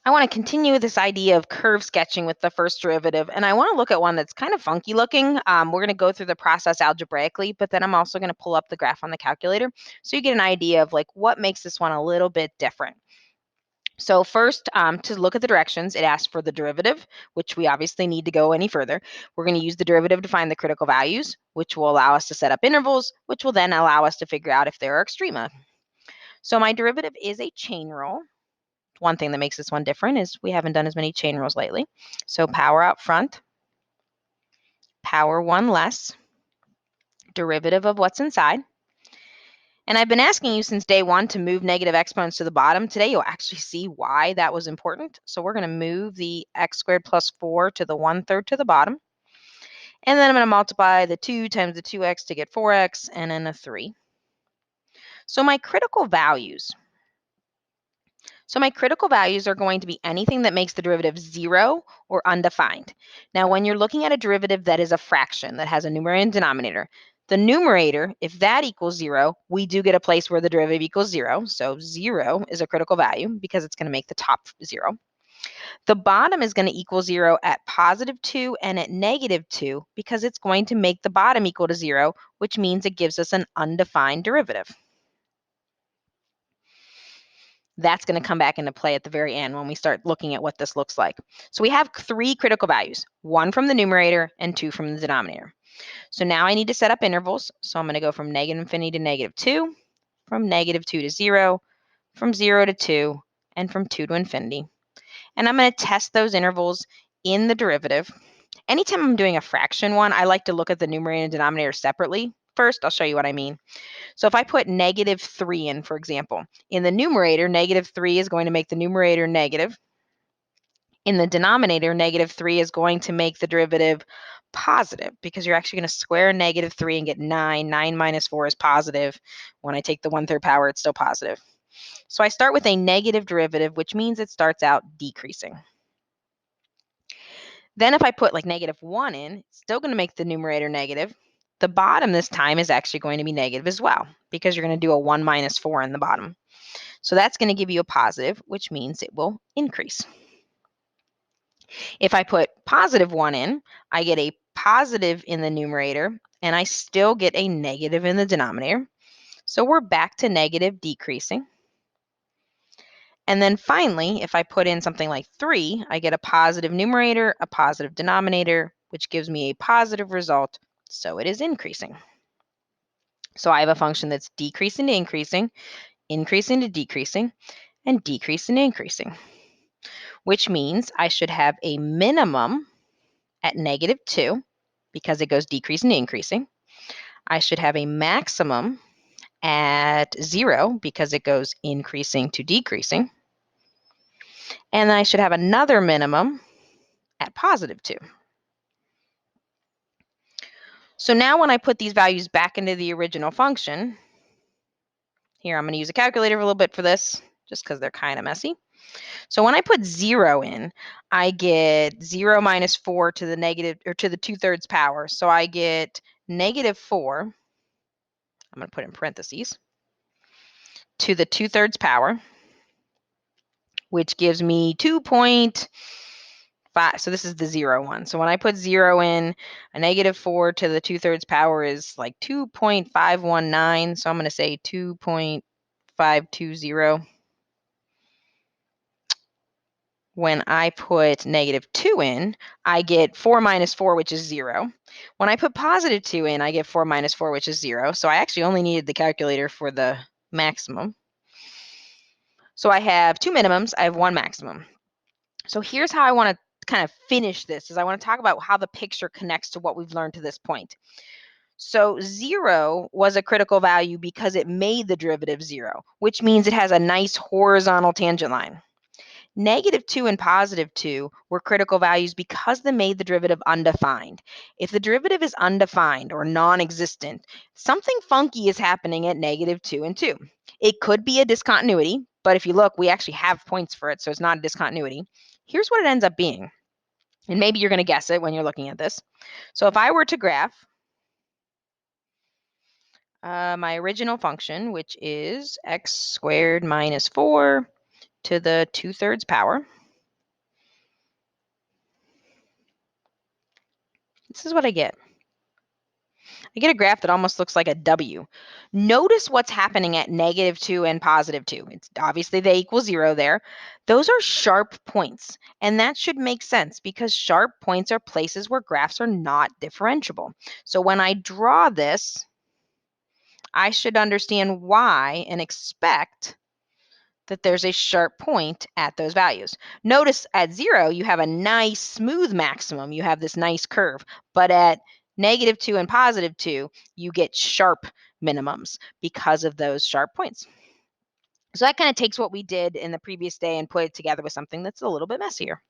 I want to continue with this idea of curve sketching with the first derivative, and I want to look at one that's kind of funky looking. We're going to go through the process algebraically, but then I'm also going to pull up the graph on the calculator so you get an idea of like what makes this one a little bit different. So first, to look at the directions, it asks for the derivative, which we obviously need to go any further. We're going to use the derivative to find the critical values, which will allow us to set up intervals, which will then allow us to figure out if there are extrema. So my derivative is a chain rule. One thing that makes this one different is we haven't done as many chain rules lately. So power out front, power 1 less, derivative of what's inside. And I've been asking you since day one to move negative exponents to the bottom. Today, you'll actually see why that was important. So we're going to move the x squared plus 4 to the 1/3 to the bottom. And then I'm going to multiply the 2 times the 2x to get 4x and then a 3. So my critical values. My critical values are going to be anything that makes the derivative 0 or undefined. Now, when you're looking at a derivative that is a fraction that has a numerator and denominator, the numerator, if that equals 0, we do get a place where the derivative equals 0. So 0 is a critical value because it's going to make the top 0. The bottom is going to equal 0 at +2 and at -2 because it's going to make the bottom equal to 0, which means it gives us an undefined derivative. That's going to come back into play at the very end when we start looking at what this looks like. So we have 3 critical values, 1 from the numerator and 2 from the denominator. So now I need to set up intervals. So I'm going to go from -infinity to -2, from -2 to 0, from 0 to 2, and from 2 to infinity. And I'm going to test those intervals in the derivative. Anytime I'm doing a fraction one, I like to look at the numerator and denominator separately. First, I'll show you what I mean. So if I put -3 in, for example, in the numerator, -3 is going to make the numerator negative. In the denominator, -3 is going to make the derivative positive because you're actually going to square -3 and get 9. 9 minus 4 is positive. When I take the 1/3 power, it's still positive. So I start with a negative derivative, which means it starts out decreasing. Then if I put like -1 in, it's still going to make the numerator negative. The bottom this time is actually going to be negative as well because you're going to do a 1 minus 4 in the bottom. So that's going to give you a positive, which means it will increase. If I put +1 in, I get a positive in the numerator and I still get a negative in the denominator. So we're back to negative decreasing. And then finally, if I put in something like 3, I get a positive numerator, a positive denominator, which gives me a positive result. So it is increasing. So I have a function that's decreasing to increasing to decreasing, and decreasing to increasing, which means I should have a minimum at -2 because it goes decreasing to increasing. I should have a maximum at 0 because it goes increasing to decreasing. And I should have another minimum at +2. So now when I put these values back into the original function, here I'm going to use a calculator a little bit for this, just because they're kind of messy. So when I put 0 in, I get 0 minus 4 to the negative, or to the 2/3 power. So I get -4, I'm going to put in parentheses, to the 2/3 power, which gives me 2.5. So this is the 0 one. So when I put 0 in, a -4 to the 2/3 power is like 2.519. So I'm going to say 2.520. When I put -2 in, I get 4 minus 4, which is 0. When I put +2 in, I get 4 minus 4, which is 0. So I actually only needed the calculator for the maximum. So I have 2 minimums, I have 1 maximum. So here's how I want to kind of finish this, is I want to talk about how the picture connects to what we've learned to this point. So 0 was a critical value because it made the derivative 0, which means it has a nice horizontal tangent line. -2 and +2 were critical values because they made the derivative undefined. If the derivative is undefined or non-existent, something funky is happening at -2 and 2. It could be a discontinuity, but if you look, we actually have points for it, so it's not a discontinuity. Here's what it ends up being, and maybe you're going to guess it when you're looking at this. So if I were to graph my original function, which is x squared minus 4 to the 2/3 power, This is what I get. I get a graph that almost looks like a W. Notice what's happening at -2 and +2. It's obviously they equal 0 there. Those are sharp points, and that should make sense because sharp points are places where graphs are not differentiable. So when I draw this, I should understand why and expect that there's a sharp point at those values. Notice at 0, you have a nice smooth maximum. You have this nice curve. But at -2 and +2, you get sharp minimums because of those sharp points. So that kind of takes what we did in the previous day and put it together with something that's a little bit messier.